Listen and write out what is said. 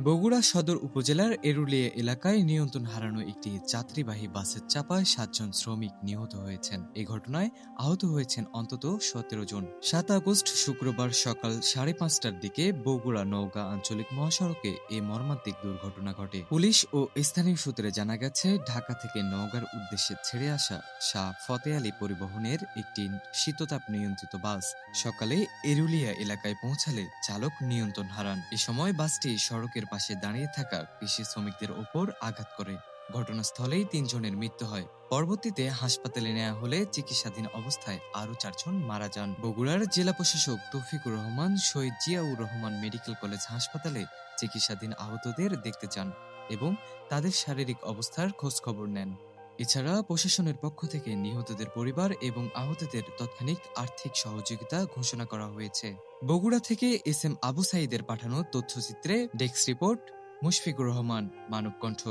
বগুড়া সদর উপজেলার এরুলিয়া এলাকায় নিয়ন্ত্রণ হারানো একটি যাত্রীবাহী বাসের চাপায় 7 জন শ্রমিক নিহত হয়েছেন। এ ঘটনায় আহত হয়েছেন অন্তত 17 জন। 7 আগস্ট শুক্রবার সকাল 5:30টার দিকে বগুড়া নওগাঁ আঞ্চলিক মহাসড়কে এ মর্মান্তিক দুর্ঘটনা ঘটে। পুলিশ ও স্থানীয় সূত্রে জানা গেছে, ঢাকা থেকে নওগাঁর উদ্দেশ্যে ছেড়ে আসা শাহ ফতে আলী পরিবহনের একটি শীততাপ নিয়ন্ত্রিত বাস সকালে এরুলিয়া এলাকায় পৌঁছালে চালক নিয়ন্ত্রণ হারান। এ সময় বাসটি সড়কের পাশে দাঁড়িয়ে থাকা কৃষি শ্রমিকদের ওপর আঘাত করে। ঘটনাস্থলেই 3 জনের মৃত্যু হয়। পরবর্তীতে হাসপাতালে নেওয়া হলে চিকিৎসাধীন অবস্থায় আরও 4 জন মারা যান। বগুড়ার জেলা প্রশাসক তৌফিকুর রহমান শহীদ জিয়াউর রহমান মেডিকেল কলেজ হাসপাতালে চিকিৎসাধীন আহতদের দেখতে যান এবং তাদের শারীরিক অবস্থার খোঁজ খবর নেন। এছাড়া প্রশাসনের পক্ষ থেকে নিহতদের পরিবার এবং আহতদের তাৎক্ষণিক আর্থিক সহযোগিতা ঘোষণা করা হয়েছে। বগুড়া থেকে এস এম আবু সাঈদের পাঠানো তথ্যচিত্রে ডেস্ক রিপোর্ট মুশফিকুর রহমান, মানবকণ্ঠ।